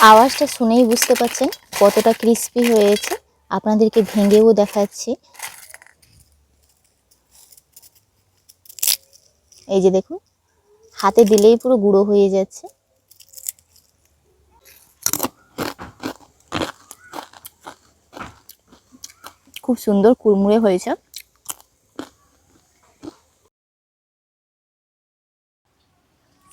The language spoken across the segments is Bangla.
আওয়াজটা শুনেই বুঝতে পারছেন কতটা ক্রিস্পি হয়েছে। আপনাদেরকে ভেঙেও দেখাচ্ছি। এই যে দেখুন, হাতে দিলেই পুরো গুঁড়ো হয়ে যাচ্ছে। খুব সুন্দর কুড়মুড়ে হয়েছে।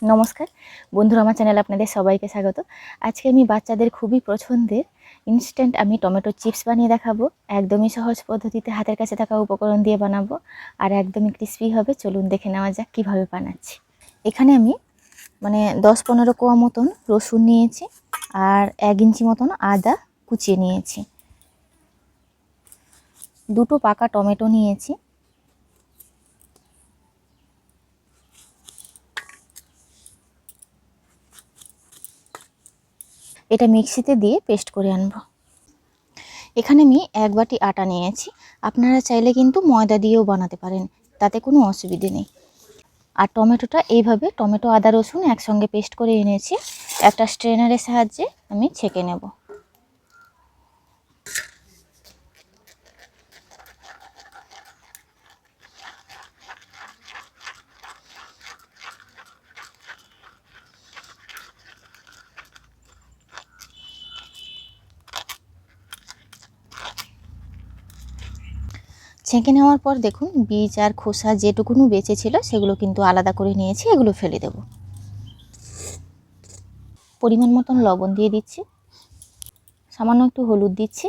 নমস্কার বন্ধুরা, আমার চ্যানেলে আপনাদের সবাইকে স্বাগত। আজকে আমি বাচ্চাদের খুবই পছন্দের ইনস্ট্যান্ট আমি টমেটো চিপস বানিয়ে দেখাবো। একদমই সহজ পদ্ধতিতে হাতের কাছে থাকা উপকরণ দিয়ে বানাবো, আর একদমই ক্রিস্পি হবে। চলুন দেখে নেওয়া যাক কীভাবে বানাচ্ছি। এখানে আমি 10-15 কোয়া মতন রসুন নিয়েছি, আর 1 ইঞ্চি মতন আদা কুচিয়ে নিয়েছি। 2টো পাকা টমেটো নিয়েছি। এটা মিক্সিতে দিয়ে পেস্ট করে আনবো। এখানে আমি 1 বাটি আটা নিয়েছি। আপনারা চাইলে কিন্তু ময়দা দিয়েও বানাতে পারেন, তাতে কোনো অসুবিধে নেই। আর টমেটোটা এইভাবে টমেটো আদা রসুন একসঙ্গে পেস্ট করে এনেছি। একটা স্ট্রেনারের সাহায্যে আমি ছেঁকে নেব। ছেঁকে নেওয়ার পর দেখুন, বীজ আর খোসা যেটুকুনো বেঁচে ছিল সেগুলো কিন্তু আলাদা করে নিয়েছি। এগুলো ফেলে দেব। পরিমাণ মতন লবণ দিয়ে দিচ্ছি, সামান্য একটু হলুদ দিচ্ছি,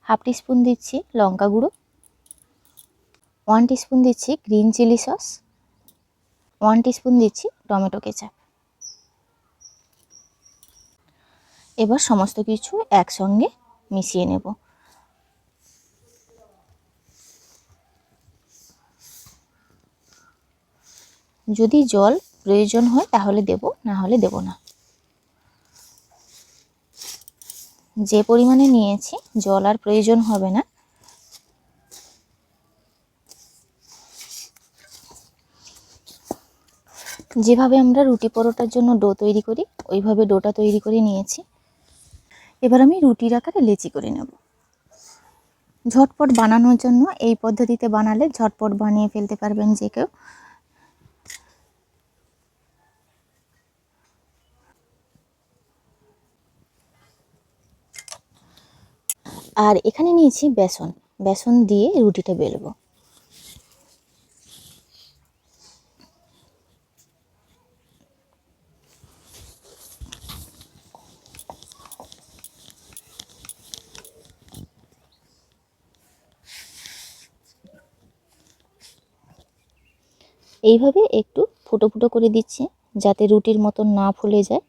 হাফ টিস্পুন দিচ্ছি লঙ্কা গুঁড়ো, 1 টিস্পুন দিচ্ছি গ্রিন চিলি সস, 1 টিস্পুন দিচ্ছি টমেটো কেচাপ। এবার সমস্ত কিছু একসঙ্গে মিশিয়ে নেব। যদি জল প্রয়োজন হয় তাহলে দেব, না হলে দেব না। যে পরিমাণে নিয়েছি জল আর প্রয়োজন হবে না। যেভাবে আমরা রুটি পরোটার জন্য ডো তৈরি করি ওইভাবে ডোটা তৈরি করে নিয়েছি। এবার আমি রুটির আকারে লেচি করে নেব। ঝটপট বানানোর জন্য এই পদ্ধতিতে বানালে ঝটপট বানিয়ে ফেলতে পারবেন যে কেউ। আর এখানে নিয়েছি বেসন। বেসন দিয়ে রুটিটা বেলবো। এইভাবে একটু ফুটো ফুটো করে দিচ্ছি যাতে রুটির মতন না ফুলে যায়।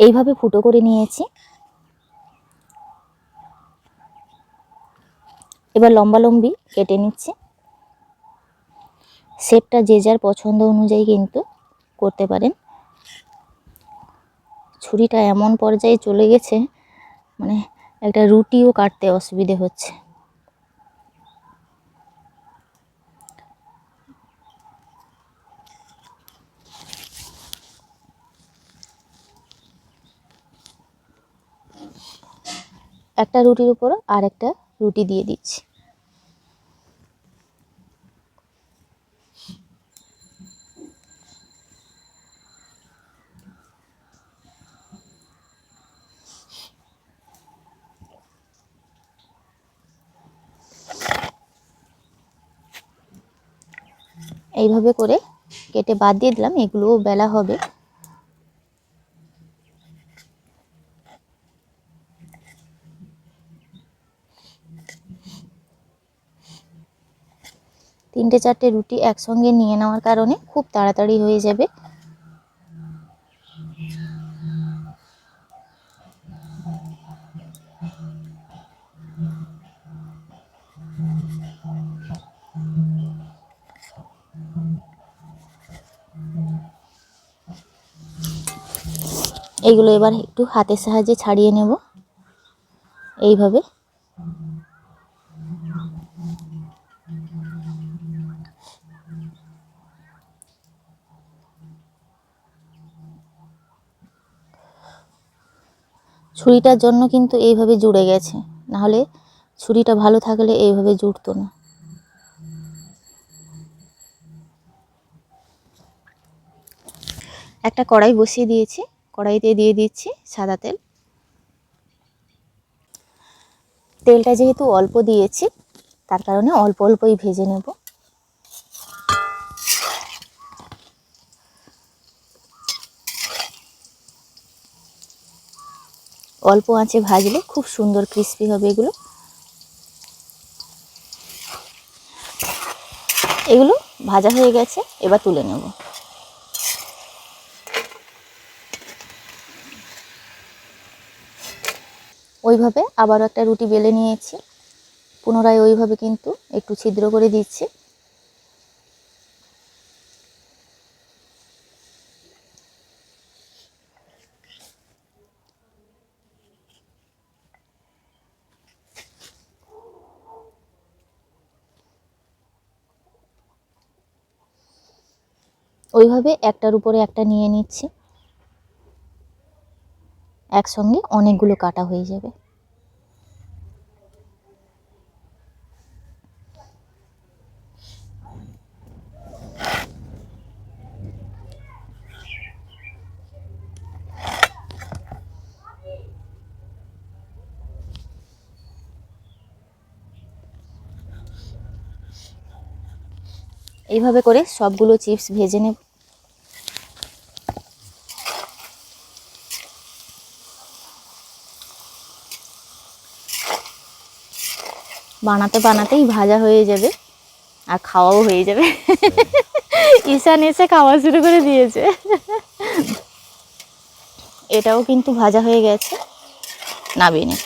এইভাবে ফুটো করে নিয়েছি। এবার লম্বা লম্বি কেটে নিচ্ছি। শেপটা যে যার পছন্দ অনুযায়ী কিন্তু করতে পারেন। ছুরিটা এমন পর্যায়ে চলে গেছে একটা রুটিও কাটতে অসুবিধে হচ্ছে। একটা রুটির উপর আর একটা রুটি দিয়ে দিচ্ছি। এইভাবে করে কেটে বাদ দিয়ে দিলাম, এগুলোও বেলা হবে। তিনটে চারটে রুটি একসঙ্গে নিয়ে নেওয়ার কারণে খুব তাড়াতাড়ি হয়ে যাবে। এইগুলো এবার একটু হাতের সাহায্যে ছাড়িয়ে নেব। এইভাবে ছুরিটার জন্য কিন্তু এইভাবে জুড়ে গেছে, নাহলে ছুরিটা ভালো থাকলে এইভাবে জুড়তো না। একটা কড়াই বসিয়ে দিয়েছি, কড়াইতে দিয়ে দিচ্ছি সাদা তেল। তেলটা যেহেতু অল্প দিয়েছি তার কারণে অল্প অল্পই ভেজে নেব। অল্প আঁচে ভাজলে খুব সুন্দর ক্রিস্পি হবে এগুলো। এগুলো ভাজা হয়ে গেছে, এবার তুলে নেব। ওইভাবে আবারও একটা রুটি বেলে নিয়েছি, পুনরায় ওইভাবে কিন্তু একটু ছিদ্র করে দিচ্ছি। ওইভাবে একটার উপরে একটা নিয়ে নিচ্ছি, একসঙ্গে অনেকগুলো কাটা হয়ে যাবে। এইভাবে করে সবগুলো চিপস ভেজে নেব। বানাতে বানাতেই ভাজা হয়ে যাবে আর খাওয়াও হয়ে যাবে। ঈশান এসে খাওয়া শুরু করে দিয়েছে। এটাও কিন্তু ভাজা হয়ে গেছে, নামিয়ে নেব।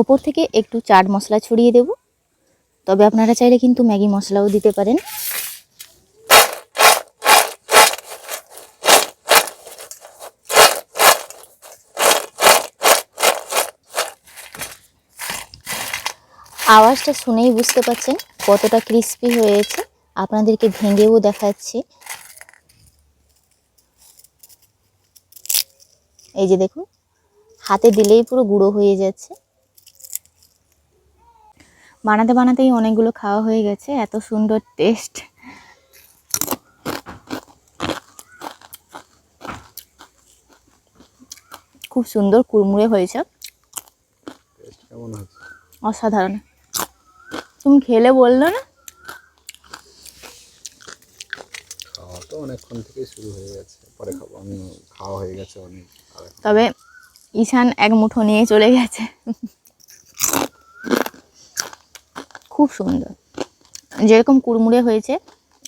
ওপর থেকে একটু চাট মশলা ছড়িয়ে দেব, তবে আপনারা চাইলে কিন্তু ম্যাগি মশলাও দিতে পারেন। আওয়াজটা শুনেই বুঝতে পারছেন কতটা ক্রিস্পি হয়েছে। আপনাদেরকে ভেঙেও দেখাচ্ছি। এই যে দেখুন, হাতে দিলেই পুরো গুঁড়ো হয়ে যাচ্ছে। বানাতে বানাতেই অনেকগুলো খাওয়া হয়ে গেছে, এত সুন্দর টেস্ট। খুব সুন্দর কুড়মুড়ে হয়েছে, অসাধারণ। তুমি খেলে বললো না? খাওয়া তো অনেকক্ষণ থেকেই শুরু হয়ে গেছে, পরে খাবো। আমি খাওয়া হয়ে গেছে অনেক। তবে ঈশান এক মুঠো নিয়ে চলে গেছে। খুব সুন্দর, যেরকম কুড়মুড়ে হয়েছে।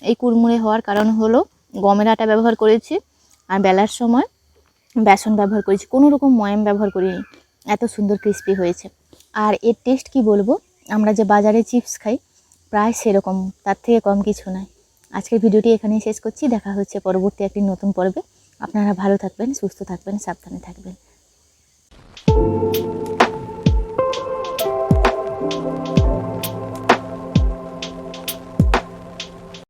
এই কুড়মুড়ে হওয়ার কারণ হলো গমের আটা ব্যবহার করেছি, আর বেলার সময় বেসন ব্যবহার করেছি, কোনো রকম ময়াম ব্যবহার করিনি। এত সুন্দর ক্রিস্পি হয়েছে। আর এর টেস্ট কি বলবো, আমরা যে বাজারে চিপস খাই প্রায় সেরকম, তার থেকে কম কিছু নয়। আজকের ভিডিওটি এখানেই শেষ করছি, দেখা হচ্ছে পরবর্তী একটি নতুন পর্বে। আপনারা ভালো থাকবেন, সুস্থ থাকবেন, সাবধানে থাকবেন।